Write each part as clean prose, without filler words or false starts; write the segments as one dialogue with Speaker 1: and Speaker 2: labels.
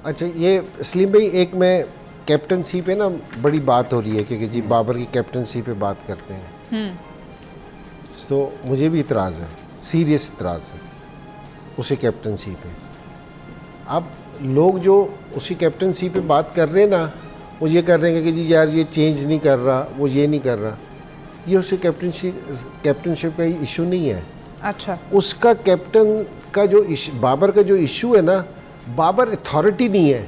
Speaker 1: अच्छा, ये सलीम भाई एक मैं कैप्टनसी पे ना बड़ी बात हो रही है कि जी बाबर की कैप्टनसी पे बात करते हैं, तो मुझे भी इतराज़ है, सीरियस इतराज़ है उसी कैप्टनसी पे। अब लोग जो उसी कैप्टनसी पे बात कर रहे हैं ना, वो ये कर रहे हैं कि जी यार ये चेंज नहीं कर रहा, वो ये नहीं कर रहा। ये उसी कैप्टनशिप का इशू नहीं है।
Speaker 2: अच्छा,
Speaker 1: उसका कैप्टन का जो बाबर का जो इशू है ना, बाबर अथॉरिटी नहीं है,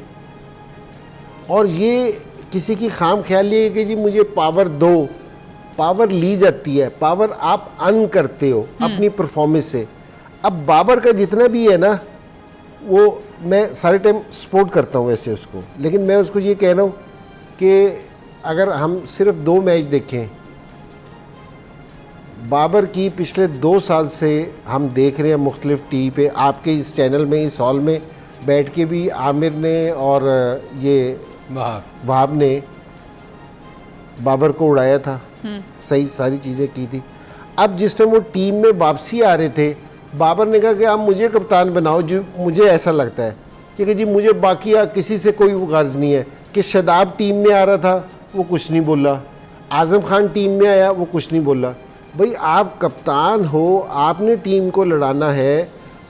Speaker 1: और ये किसी की खाम ख्याली है कि जी मुझे पावर दो। पावर ली जाती है, पावर आप अर्न करते हो अपनी परफॉर्मेंस से। अब बाबर का जितना भी है ना, वो मैं सारे टाइम सपोर्ट करता हूँ वैसे उसको, लेकिन मैं उसको ये कह रहा हूँ कि अगर हम सिर्फ 2 मैच देखें, बाबर की पिछले 2 साल से हम देख रहे हैं मुख्तलिफ टीवी पे, आपके इस चैनल में, इस हॉल में बैठ के भी आमिर ने और ये वहाब ने बाबर को उड़ाया था, सही सारी चीज़ें की थी। अब जिस टाइम वो टीम में वापसी आ रहे थे, बाबर ने कहा कि आप मुझे कप्तान बनाओ, जो मुझे ऐसा लगता है कि जी मुझे बाकी किसी से कोई गर्ज नहीं है। कि शदाब टीम में आ रहा था, वो कुछ नहीं बोला, आज़म खान टीम में आया, वो कुछ नहीं बोला। भाई आप कप्तान हो, आपने टीम को लड़ाना है,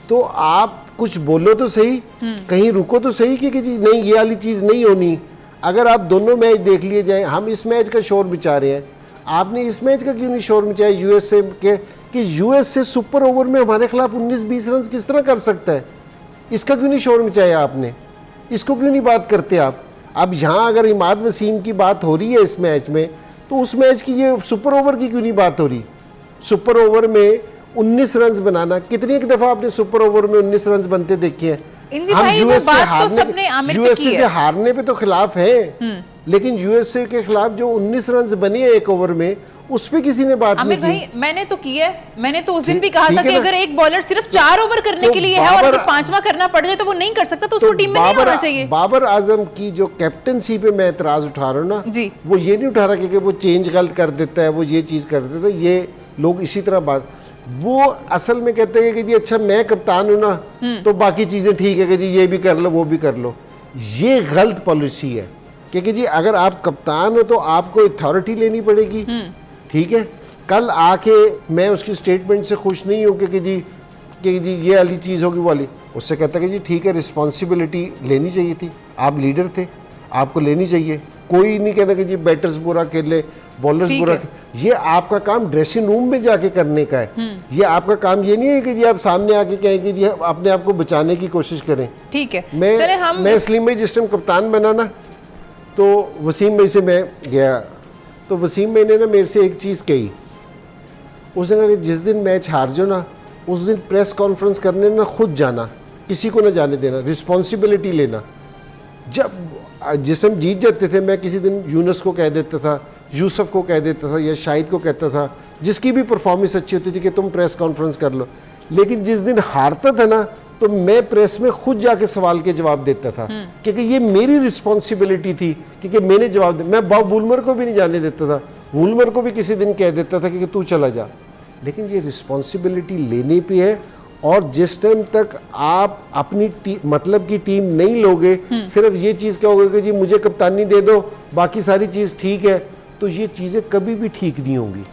Speaker 1: तो आप कुछ बोलो तो सही, कहीं रुको तो सही कि जी नहीं ये वाली चीज़ नहीं होनी। अगर आप दोनों मैच देख लिए जाएं, हम इस मैच का शोर मचा रहे हैं, आपने इस मैच का क्यों नहीं शोर मचाया यूएसए के, कि यूएसए सुपर ओवर में हमारे खिलाफ 19-20 रन किस तरह कर सकता है, इसका क्यों नहीं शोर मचाया आपने, इसको क्यों नहीं बात करते आप। अब यहाँ अगर इमाद वसीम की बात हो रही है इस मैच में, तो उस मैच की ये सुपर ओवर की क्यों नहीं बात हो रही। सुपर ओवर में 19 रन बनाना, कितनी एक दफ़ा आपने सुपर ओवर में 19 रन बनते देखे हैं। हम यूएसए से हारने पे तो खिलाफ है, लेकिन यूएसए के खिलाफ जो 19 रन बने हैं एक ओवर में, उस पे किसी ने बात नहीं की।
Speaker 2: भाई मैंने तो की है, मैंने तो उस दिन भी कहा था कि अगर एक बॉलर सिर्फ 4 ओवर करने तो के लिए है और अगर 5वां करना पड़ जाए तो वो नहीं कर सकता, तो उसको टीम में नहीं होना चाहिए।
Speaker 1: बाबर आजम की जो कैप्टनसी पे मैं एतराज उठा रहा हूँ ना जी, वो ये नहीं उठा रहा कि वो चेंज गलत कर देता है, वो ये चीज कर देता है। ये लोग इसी तरह बात, वो असल में कहते हैं कि जी अच्छा मैं कप्तान हूं ना, तो बाकी चीजें ठीक है कि जी ये भी कर लो वो भी कर लो। ये गलत पॉलिसी है, क्योंकि जी अगर आप कप्तान हो तो आपको अथॉरिटी लेनी पड़ेगी, ठीक है। कल आके मैं उसकी स्टेटमेंट से खुश नहीं हूँ कि जी ये वाली चीज़ होगी वो वाली, उससे कहता कि जी ठीक है, रिस्पॉन्सिबिलिटी लेनी चाहिए थी, आप लीडर थे, आपको लेनी चाहिए। कोई नहीं कहना कि जी बैटर्स बुरा खेले, बॉलर्स बुरा खेले। ये आपका काम ड्रेसिंग रूम में जाके करने का है। ये आपका काम ये नहीं है कि जी आप सामने आके कहें कि जी अपने आप को बचाने की कोशिश करें।
Speaker 2: ठीक है,
Speaker 1: मैं सलीम भाई जिस टाइम कप्तान बना ना, तो वसीम भाई से मैं गया, तो वसीम भाई ने ना मेरे से एक चीज़ कही, उसने कहा कि जिस दिन मैच हार जो ना, उस दिन प्रेस कॉन्फ्रेंस करने ना खुद जाना, किसी को ना जाने देना, रिस्पॉन्सिबिलिटी लेना। जब जिस हम जीत जाते थे, मैं किसी दिन यूनुस को कह देता था, यूसुफ को कह देता था, या शाहिद को कहता था, जिसकी भी परफॉर्मेंस अच्छी होती थी कि तुम प्रेस कॉन्फ्रेंस कर लो। लेकिन जिस दिन हारता था ना, तो मैं प्रेस में खुद जाके सवाल के जवाब देता था, क्योंकि ये मेरी रिस्पॉन्सिबिलिटी थी, क्योंकि मैंने जवाब दिया। मैं बॉब वुलमर को भी नहीं जाने देता था, वुलमर को भी किसी दिन कह देता था कि तू चला जा। लेकिन ये रिस्पॉन्सिबिलिटी लेने पे है, और जिस टाइम तक आप अपनी मतलब की टीम नहीं लोगे, सिर्फ ये चीज़ कहोगे कि जी मुझे कप्तानी दे दो, बाकी सारी चीज़ ठीक है, तो ये चीज़ें कभी भी ठीक नहीं होंगी।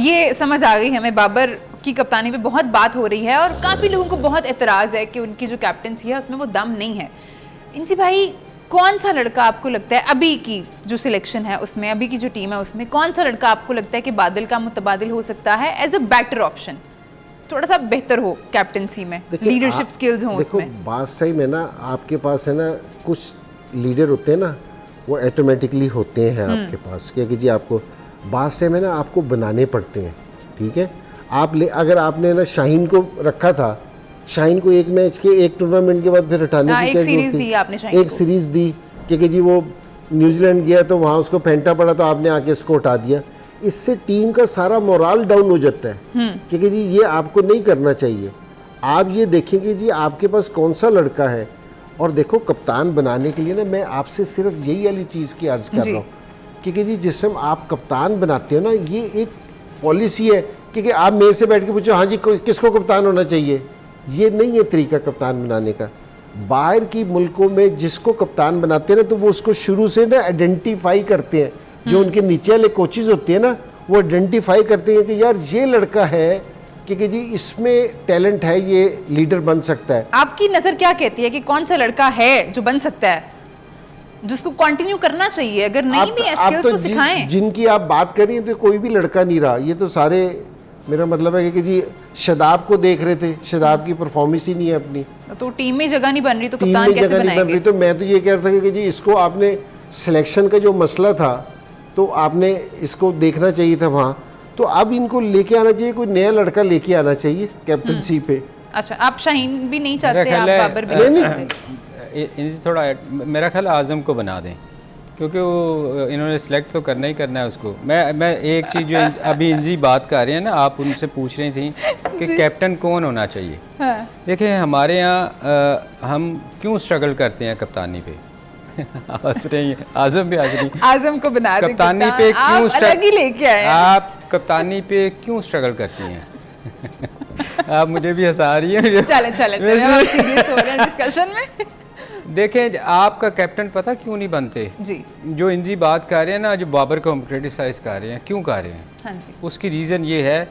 Speaker 2: ये समझ आ गई हमें, बाबर की कप्तानी पे बहुत बात हो रही है और काफ़ी लोगों को बहुत एतराज़ है कि उनकी जो कैप्टनसी है उसमें वो दम नहीं है। इनसे भाई कौन सा लड़का आपको लगता है, अभी की जो सिलेक्शन है उसमें, अभी की जो टीम है उसमें, कौन सा लड़का आपको लगता है कि बादल का मुतबादिल हो सकता है एज अ बेटर ऑप्शन, थोड़ा सा बेहतर हो कैप्टनसी में, लीडरशिप स्किल्स हो उसमें?
Speaker 1: देखो बास टाइम है ना, आपके पास है ना कुछ लीडर होते हैं ना, वो ऑटोमेटिकली होते हैं आपके पास, क्योंकि जी आपको बास टाइम है ना आपको बनाने पड़ते हैं, ठीक है। अगर आपने ना शाहीन को रखा था, शाहीन को एक मैच के एक टूर्नामेंट के बाद फिर हटाने की
Speaker 2: एक सीरीज दी आपने शाहीन
Speaker 1: एक सीरीज दी, क्योंकि जी वो न्यूजीलैंड गया तो वहाँ उसको फेंटा पड़ा, तो आपने आके उसको हटा दिया। इससे टीम का सारा मोराल डाउन हो जाता है, क्योंकि जी ये आपको नहीं करना चाहिए। आप ये देखेंगे जी आपके पास कौन सा लड़का है, और देखो कप्तान बनाने के लिए ना मैं आपसे सिर्फ यही वाली चीज़ की अर्ज कर रहा हूँ, क्योंकि जी जिस टाइम आप कप्तान बनाते हो ना, ये एक पॉलिसी है, क्योंकि आप मेरे से बैठ के पूछो हाँ जी किसको कप्तान होना चाहिए, ये नहीं है तरीका कप्तान बनाने का। बाहर की मुल्कों में जिसको कप्तान बनाते हैं ना, तो वो उसको शुरू से ना आइडेंटिफाई करते हैं, जो उनके नीचे वाले कोचेज होते हैं ना, वो आइडेंटिफाई करते हैं कि यार ये लड़का है कि जी इसमें टैलेंट है, ये लीडर बन सकता है।
Speaker 2: आपकी नज़र क्या कहती है कि कौन सा लड़का है जो बन सकता है, जिसको कंटिन्यू करना चाहिए, अगर नहीं भी स्किल्स तो सिखाएं।
Speaker 1: जिनकी आप बात कर रही हैं तो कोई भी लड़का नहीं रहा, ये तो सारे, मेरा मतलब है कि जी शादाब को देख रहे थे, शादाब की परफॉर्मेंस ही नहीं है अपनी,
Speaker 2: तो टीम में जगह नहीं बन रही तो
Speaker 1: टीम
Speaker 2: कप्तान
Speaker 1: में
Speaker 2: कैसे
Speaker 1: जगह नहीं बन रही।
Speaker 2: बनाएंगे?
Speaker 1: तो मैं तो ये कह रहा था कि जी इसको आपने सिलेक्शन का जो मसला था तो आपने इसको देखना चाहिए था वहाँ, तो अब इनको लेके आना चाहिए, कोई नया लड़का लेके आना चाहिए कैप्टनसी पे।
Speaker 2: अच्छा, आप शाहीन भी नहीं चाहते, आप बाबर भी
Speaker 1: नहीं
Speaker 2: नहीं
Speaker 1: चाहते?
Speaker 2: चाहते?
Speaker 3: थोड़ा मेरा ख्याल आज़म को बना दें, क्योंकि वो इन्होंने सेलेक्ट तो करना ही करना है उसको। मैं एक चीज़ जो अभी इंजी बात कर रहे हैं ना, आप उनसे पूछ रही थी कि कैप्टन कौन होना चाहिए।
Speaker 2: हाँ।
Speaker 3: देखिए हमारे यहाँ हम क्यों स्ट्रगल करते हैं कप्तानी पे हंस रही हैं, आज़म भी हंस रही हैं।
Speaker 2: आज़म को बना दें
Speaker 3: कप्तानी
Speaker 2: कप्तान,
Speaker 3: पे क्यों
Speaker 2: आप अलग ही लेके आए हैं।
Speaker 3: आप कप्तानी पे क्यों स्ट्रगल करती हैं आप मुझे भी हंसा रही हैं।
Speaker 2: चले हम सीरियस हो रहे हैं डिस्कशन में।
Speaker 3: देखें आपका कैप्टन पता क्यों नहीं बनते
Speaker 2: जी,
Speaker 3: जो इंजी बात कर रहे हैं ना, जो बाबर को हम क्रिटिसाइज़ कर रहे हैं, क्यों कर रहे हैं?
Speaker 2: हाँ जी,
Speaker 3: उसकी रीज़न ये है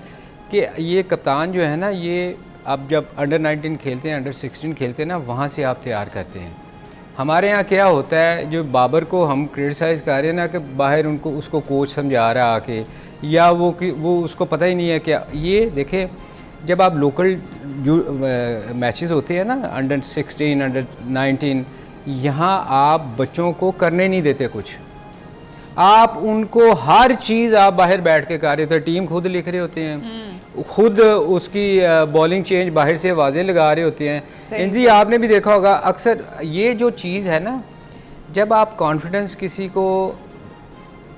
Speaker 3: कि ये कप्तान जो है ना, ये अब जब अंडर 19 खेलते हैं, अंडर 16 खेलते हैं ना, वहाँ से आप तैयार करते हैं। हमारे यहाँ क्या होता है, जो बाबर को हम क्रिटिसाइज़ कर रहे हैं ना कि बाहर उनको उसको कोच समझा रहा आके, या वो उसको पता ही नहीं है क्या। ये देखें जब आप लोकल जो मैचेस होते हैं ना, अंडर 16 अंडर 19, यहाँ आप बच्चों को करने नहीं देते कुछ, आप उनको हर चीज़ आप बाहर बैठ के कर रहे होते हैं, टीम खुद लिख रहे होते हैं, खुद उसकी बॉलिंग चेंज बाहर से आवाज़ें लगा रहे होते हैं। इंजी आपने भी देखा होगा अक्सर ये जो चीज़ है ना, जब आप कॉन्फिडेंस किसी को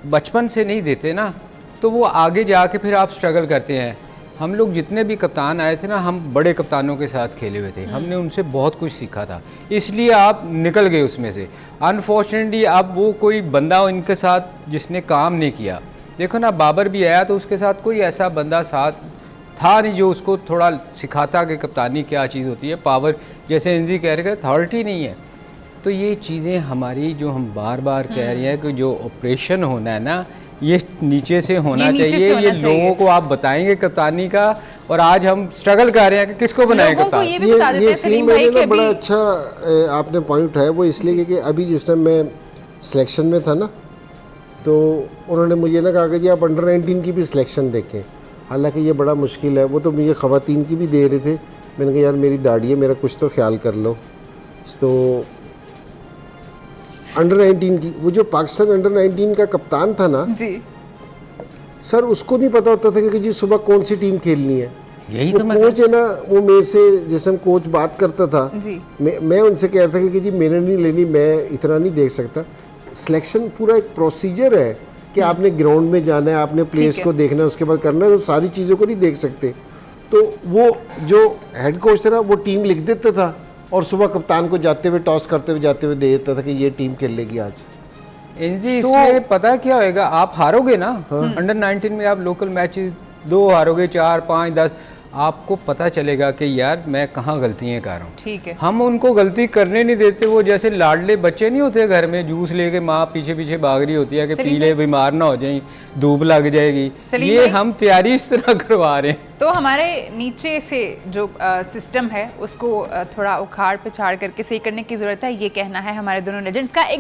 Speaker 3: बचपन से नहीं देते ना, तो वो आगे जाके फिर आप स्ट्रगल करते हैं। हम लोग जितने भी कप्तान आए थे ना, हम बड़े कप्तानों के साथ खेले हुए थे, हमने उनसे बहुत कुछ सीखा था, इसलिए आप निकल गए उसमें से। अनफॉर्चुनेटली अब वो कोई बंदा इनके साथ जिसने काम नहीं किया, देखो ना बाबर भी आया तो उसके साथ कोई ऐसा बंदा साथ था नहीं जो उसको थोड़ा सिखाता कि कप्तानी क्या चीज़ होती है, पावर, जैसे इंजी कह रहे थे अथॉरिटी नहीं है। तो ये चीज़ें हमारी जो हम बार बार कह रहे हैं कि जो ऑपरेशन होना है ना, ये नीचे से होना चाहिए, ये लोगों को आप बताएंगे कप्तानी का। और आज हम स्ट्रगल कर रहे हैं कि किसको बनाए कप्तान।
Speaker 1: ये सलीम भाई ने बड़ा अच्छा आपने पॉइंट उठाया, वो इसलिए कि अभी जिस टाइम मैं सिलेक्शन में था ना, तो उन्होंने मुझे ना कहा कि जी आप अंडर 19 की भी सिलेक्शन देखें, हालांकि ये बड़ा मुश्किल है। वो तो मुझे ख़वातीन की भी दे रहे थे, मैंने कहा यार मेरी दाढ़ी है, मेरा कुछ तो ख्याल कर लो। तो अंडर 19 की, वो जो पाकिस्तान अंडर 19 का कप्तान था ना जी, सर उसको नहीं पता होता था कि जी सुबह कौन सी टीम खेलनी है। यही तो कोच है ना, वो मेरे से जैसे कोच बात करता था जी, मैं उनसे कह रहा था कि जी मैंने नहीं लेनी, मैं इतना नहीं देख सकता। सिलेक्शन पूरा एक प्रोसीजर है कि आपने ग्राउंड में जाना है, आपने प्लेस को देखना है, उसके बाद करना है, तो सारी चीज़ों को नहीं देख सकते। तो वो जो हेड कोच था ना, वो टीम लिख देता था और सुबह कप्तान को जाते हुए टॉस करते हुए जाते हुए दे देता था कि ये टीम खेलेगी आज।
Speaker 3: इंजी इसमें पता क्या होएगा, आप हारोगे ना अंडर 19 में, आप लोकल मैच 2 हारोगे, 4 5 10, आपको पता चलेगा कि यार मैं कहाँ गलतियाँ कर रहा हूँ। ठीक है, हम उनको गलती करने नहीं देते। वो जैसे लाडले बच्चे नहीं होते घर में, जूस लेके माँ पीछे पीछे भाग रही होती है कि पी ले, बीमार ना हो जाए, धूप लग जाएगी, ये हम तैयारी इस तरह करवा रहे हैं।
Speaker 2: तो हमारे नीचे से जो सिस्टम है उसको थोड़ा उखाड़ पिछाड़ करके सही करने की ज़रूरत है, ये कहना है हमारे दोनों लेजेंड्स का।